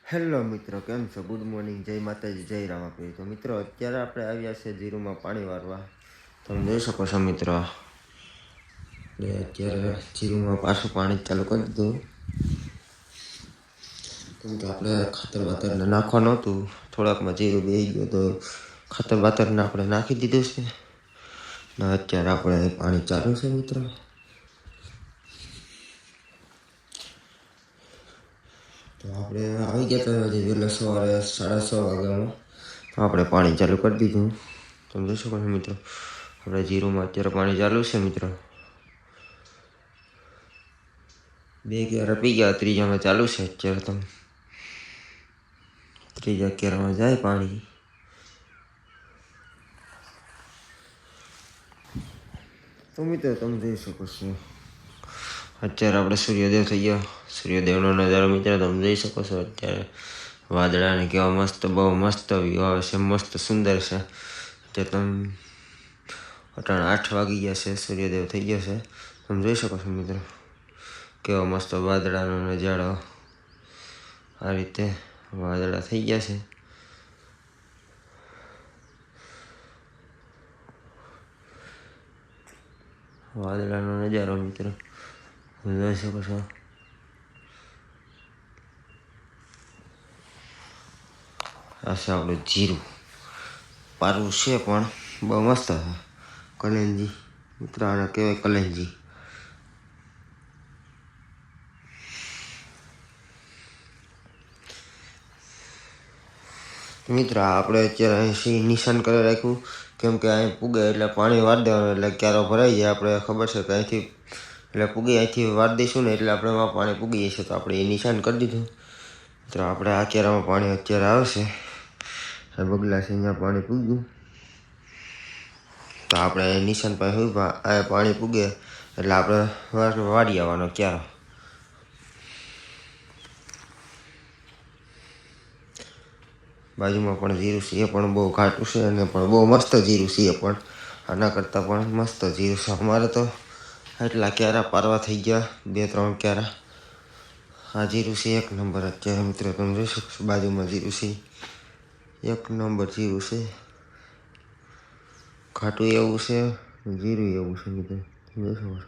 Hello મિત્રો, કેમ છો? ગુડ મોર્નિંગ, જય માતાજી, જય રામાપીર. તો મિત્રો અત્યારે આપણે આવ્યા છે જીરુમાં પાણી વારવા. તમે જોઈ શકો છો મિત્રો, અત્યારે જીરુમાં પાછું પાણી ચાલુ કરી દીધું. કેમ કે આપણે ખાતર બાતરને નાખવા નહોતું, થોડાકમાં જીરું બેસી ગયો તો ખાતર બાતરને આપણે નાખી દીધું છે ને અત્યારે આપણે પાણી ચાલુ છે મિત્રો. તો આપણે આવી ગયા હતા હજી વહેલા સવારે 6:30 વાગ્યામાં. તો આપણે પાણી ચાલુ કરી દીધું. તમે જોઈ શકો છો મિત્રો, આપણે જીરુમાં અત્યારે પાણી ચાલુ છે મિત્રો. 2 ક્યારા પી ગયા, ત્રીજામાં ચાલુ છે અત્યારે. તમે ત્રીજા ક્યારામાં જાય પાણી. તો મિત્રો તમે જોઈ શકો છો અત્યારે આપણે સૂર્યોદય થઈ ગયો. સૂર્યોદયનો નજારો મિત્રો તમે જોઈ શકો છો. અત્યારે વાદળાને કેવા મસ્ત, બહુ મસ્ત વ્યૂ આવે છે, મસ્ત સુંદર છે. અત્યારે તમે અટાણે 8 વાગી ગયા છે, સૂર્યોદય થઈ ગયો છે. તમે જોઈ શકો છો મિત્રો, કેવો મસ્ત વાદળાનો નજારો. આ રીતે વાદળા થઈ ગયા છે. વાદળાનો નજારો મિત્રો તમે જોઈ શકો છો. આ છે આપણું જીરું. પારવું છે પણ બહુ મસ્ત છે. કલેંજી મિત્રો, આને કહેવાય કલેંજી. મિત્રો આપણે અત્યારે અહીં નિશાન કરી રાખ્યું, કેમ કે અહીં પૂગે એટલે પાણી વાર દેવાનું, એટલે ક્યારો ભરાઈ જાય. આપણે ખબર છે કે અહીંથી એટલે પૂગી અહીંથી વાર દઈશું ને એટલે આપણે એમાં પાણી પૂગી જશે. તો આપણે એ નિશાન કરી દીધું. તો આપણે આ ક્યારામાં પાણી અત્યારે આવશે. આ બગલા છે, અહીંયા પાણી પૂગ્યું. તો આપણે નિશાન પાસે આ પાણી પૂગે એટલે આપણે વાળી આવવાનો ક્યારો. બાજુમાં પણ જીરું છે, એ પણ બહુ ઘાટું છે અને પણ બહુ મસ્ત જીરું છે. એ પણ આના કરતાં પણ મસ્ત જીરું છે. અમારે તો એટલા ક્યારા પારવા થઈ ગયા, 2-3 ક્યારા. આ જીરું છે એક નંબર. અત્યારે મિત્રો તમે જોઈ શકો છો, બાજુમાં જીરું છે, એક નંબર જીરું છે. ઘાટું એવું છે, જીરું એવું છે મિત્રો, તમે જોઈ શકો છો.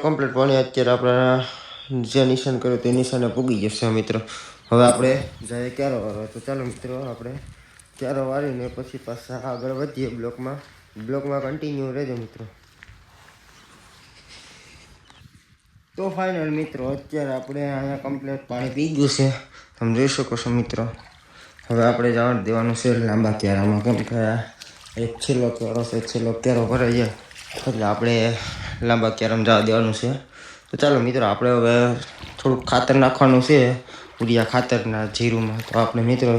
કમ્પ્લીટ પાણી અત્યારે આપણે જે નિશાન કર્યું તે નિશાને પૂગી જશે મિત્રો. હવે આપણે જાય ક્યારો વારવા. તો ચાલો મિત્રો, આપણે ક્યારો વારીને પછી પાછા આગળ વધીએ બ્લોકમાં કન્ટિન્યુ રહેજો મિત્રો. તો ફાઇનલ મિત્રો, અત્યારે આપણે અહીંયા કમ્પ્લીટ પાણી પી ગયું છે, તમે જોઈ શકો છો મિત્રો. હવે આપણે જવા દેવાનું છે લાંબા ક્યારામાં, કેમ કે એક છેલ્લો ક્યારો છે, છેલ્લો ક્યારો ભરાઈ જાય એટલે આપણે લાંબા ક્યારામાં જવા દેવાનું છે. તો ચાલો મિત્રો, આપણે હવે થોડુંક ખાતર નાખવાનું છે, ઉરિયા ખાતરના જીરુમાં. તો આપણે મિત્રો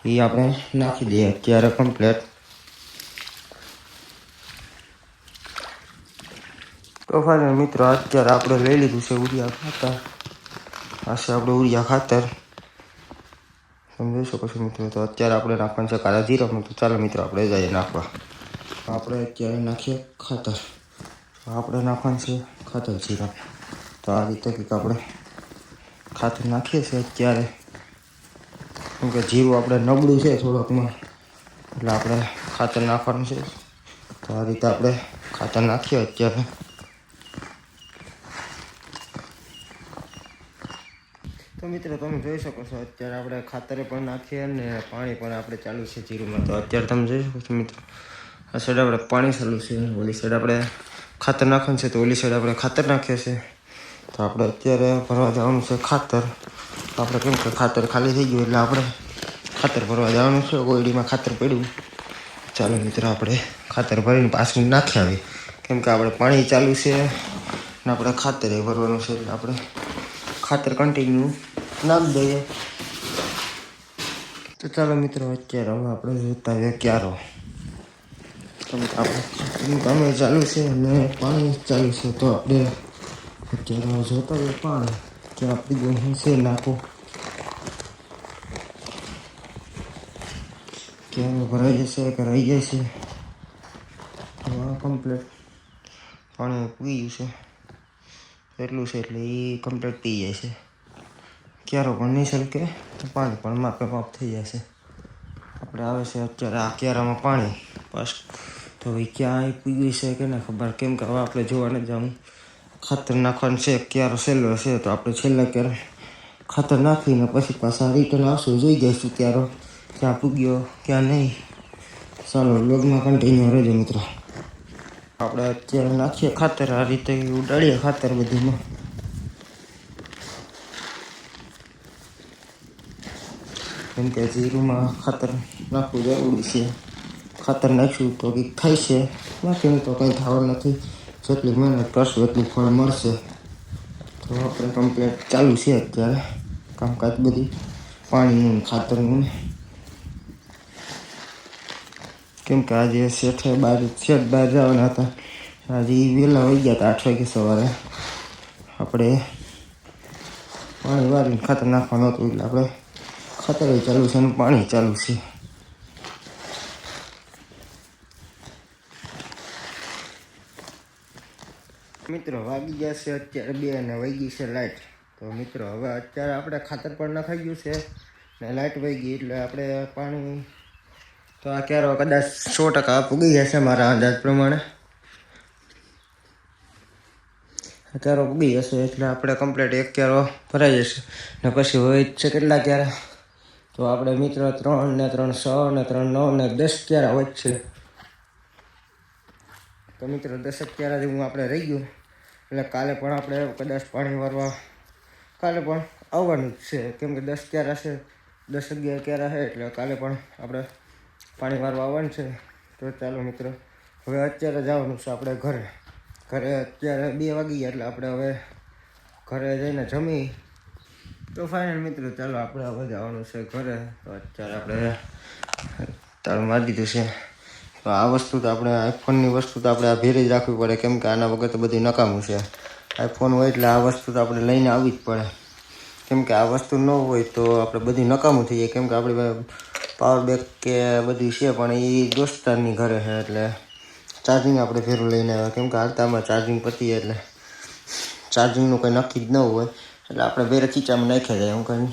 એ આપણે નાખી દઈએ અત્યારે કમ્પ્લીટ. તો ફાઇનલ મિત્રો, અત્યારે આપણે લઈ લીધું છે ઉરિયા ખાતર. આ છે આપણે ઉરિયા ખાતર, તમે જોઈ શકો છો મિત્રો. તો અત્યારે આપણે નાખવાનું છે કાળા જીરામાં. તો ચાલો મિત્રો, આપણે જઈએ નાખવા. આપણે અત્યારે નાખીએ ખાતર. આપણે નાખવાનું છે ખાતર જીરા. તો આ રીતે કંઈક આપણે ખાતર નાખીએ છીએ અત્યારે, કેમ કે જીરું આપણે નબળું છે થોડોકમાં, એટલે આપણે ખાતર નાખવાનું છે. તો આ રીતે આપણે ખાતર નાખીએ અત્યારે. તો મિત્રો તમે જોઈ શકો છો, અત્યારે આપણે ખાતરે પણ નાખીએ અને પાણી પણ આપણે ચાલુ છે જીરુમાં. તો અત્યારે તમે જોઈ શકો છો મિત્રો, આ સાઈડ આપણે પાણી ચાલુ છે, ઓલી સાઈડ આપણે ખાતર નાખવાનું છે. તો ઓલી સાઈડ આપણે ખાતર નાખીએ છીએ. તો આપણે અત્યારે ભરવા જવાનું છે ખાતર. તો આપણે કેમ કે ખાતર ખાલી થઈ ગયું એટલે આપણે ખાતર ભરવા જવાનું છે. ગોળડીમાં ખાતર પડ્યું. ચાલો મિત્રો, આપણે ખાતર ભરીને પાછું નાખી આવીએ, કેમ કે આપણે પાણી ચાલુ છે ને આપણે ખાતર એ ભરવાનું છે. એટલે આપણે ખાતર કન્ટિન્યુ નાખી દઈએ. તો ચાલો મિત્રો, અત્યારે હવે આપણે જોતા હોઈએ ક્યારો. આપણે કામે ચાલુ છે અને પાણી ચાલુ છે. તો આપણે અત્યારે જોતા હોઈએ પાણી કે આપણી ગયું છે નાખો ક્યારે ભરાઈ જશે કે રહી જશે. કમ્પ્લીટ પાણી પી ગયું છે એટલું છે એટલે એ કમ્પ્લીટ પી જાય છે. ક્યારો પણ નહીં છલકે તો પાણી પણ માપે માપ થઈ જાય છે. આપણે આવે છે અત્યારે આ ક્યારામાં પાણી બસ તો એ ક્યાં પી ગઈ છે કે ના ખબર, કેમ કે હવે આપણે જોવા નથી જવું. ખાતર નાખવાનું છે, ક્યારો છેલ્લો છે તો આપણે છેલ્લા ક્યારે ખાતર નાખીને પછી પાછા રિટર્ન આવશું, જોઈ જઈશું ક્યારો ક્યાં પૂગ્યો ક્યાં નહીં. ચાલો વ્લોગમાં કન્ટિન્યુ રહેજો મિત્રો. આપણે અત્યારે નાખીએ ખાતર, આ રીતે ઉડાડીએ ખાતર બધીમાં. કેમ કે જીરુંમાં ખાતર નાખવું જરૂરી છે. ખાતર નાખ્યું તો કંઈક થાય છે, નાખ્યું તો કંઈ થવાનું નથી. જેટલી મહેનત કરશું એટલું ફળ મળશે. તો આપણે કમ્પ્લીટ ચાલુ છે અત્યારે કામકાજ બધી પાણીનું ખાતરનું. કેમ કે આજે શેઠે બહાર જવાના હતા, આજે વહેલા વહી ગયા હતા 8 વાગે સવારે. આપણે પાણી વાળીને ખાતર નાખવાનું હતું એટલે આપણે ખાતર ચાલુ છે અને પાણી ચાલુ છે. મિત્રો વાગી ગયા છે અત્યારે 2 અને વહી ગઈ છે લાઇટ. તો મિત્રો હવે અત્યારે આપણે ખાતર પણ નખાઈ ગયું છે ને લાઇટ વહી ગઈ એટલે આપણે પાણી તો આ ક્યારો કદાચ 100% પૂગી જશે મારા અંદાજ પ્રમાણે. ક્યારો પૂગી જશે એટલે આપણે કમ્પ્લીટ એક ક્યારો ભરાઈ જશે ને પછી હોય છે કેટલા ક્યારે તો આપણે મિત્રો 3 ને 3 6 ને 3 9 ને 10 ક્યારા હોય છે. તો મિત્રો 10 ક્યારા જેવું આપણે રહી ગયું એટલે કાલે પણ આપણે કદાચ પાણી વારવા કાલે પણ આવવાનું જ છે. કેમ કે 10 ક્યારા છે, 10 11 ક્યારા છે એટલે કાલે પણ આપણે પાણી વારવા આવવાનું છે. તો ચાલો મિત્રો હવે અત્યારે જવાનું છે આપણે ઘરે અત્યારે 2 વાગી ગયા એટલે આપણે હવે ઘરે જઈને જમી. તો ફાઇનલ મિત્રો ચાલો આપણે હવે જવાનું છે ઘરે. તો અત્યારે આપણે તાળું મારી દીધું છે. તો આ વસ્તુ તો આપણે આઈફોનની વસ્તુ તો આપણે આ ભેરે જ રાખવી પડે, કેમ કે આના વગર તો બધું નકામું છે. આઈફોન હોય એટલે આ વસ્તુ તો આપણે લઈને આવવી જ પડે, કેમ કે આ વસ્તુ ન હોય તો આપણે બધી નકામું થઈ જાય. કેમ કે આપણી પાવર બેંક કે બધું છે પણ એ દોસ્તારની ઘરે છે એટલે ચાર્જિંગ આપણે ભેરું લઈને આવ્યા. કેમ કે હાલતામાં ચાર્જિંગ પતી જાય એટલે ચાર્જિંગનું કંઈ નક્કી જ ન હોય એટલે આપણે ભેરે ખીચામાં નાખ્યા જાય. હું કંઈ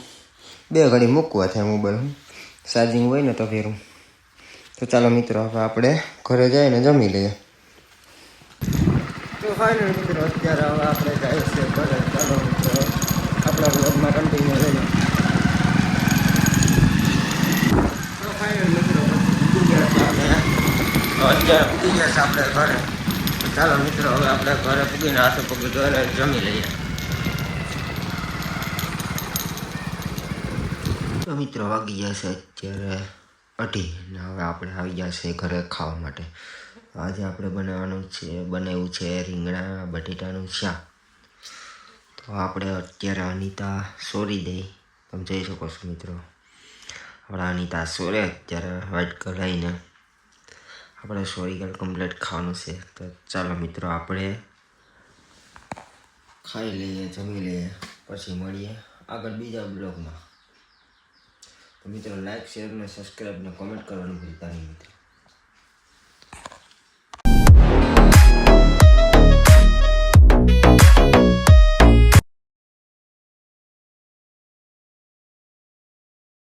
2 ઘડી મૂકવા થાય મોબાઈલ, ચાર્જિંગ હોય ને તો ભેરું. તો ચાલો મિત્રો હવે આપણે ઘરે જઈને જમી લઈએ. તો ફાઇનલ મિત્રો અત્યારે હવે આપણે જઈએ છીએ ઘરે. ચાલો મિત્રો આપણા બ્લોગમાં કન્ટિન્યુ રહેજો. તો ફાઇનલ મિત્રો અત્યારે પૂગી ગયા છે આપણે ઘરે. તો ચાલો મિત્રો હવે આપણે ઘરે પૂગીને હાથે પગે ધોઈને જમી લઈએ. તો મિત્રો વાગી ગયા છે અત્યારે 2:30 ને હવે આપણે આવી ગયા છે ઘરે ખાવા માટે. આજે આપણે બનાવ્યું છે રીંગણા બટેટાનું શાક. તો આપણે અત્યારે અનિતા સોરી દઈ, તમે જોઈ શકો છો મિત્રો. આપણા અનિતા સોરે અત્યારે વાઇટ કઢાઈને આપણે સોરી ગળ કમ્પ્લીટ ખાવાનું છે. તો ચાલો મિત્રો આપણે ખાઈ લઈએ, જમી લઈએ, પછી મળીએ આગળ બીજા બ્લોગમાં. તો મિત્રો લાઈક શેર ને સબસ્ક્રાઈબ ને કોમેન્ટ કરવાનું ભૂલતા નહીં મિત્રો.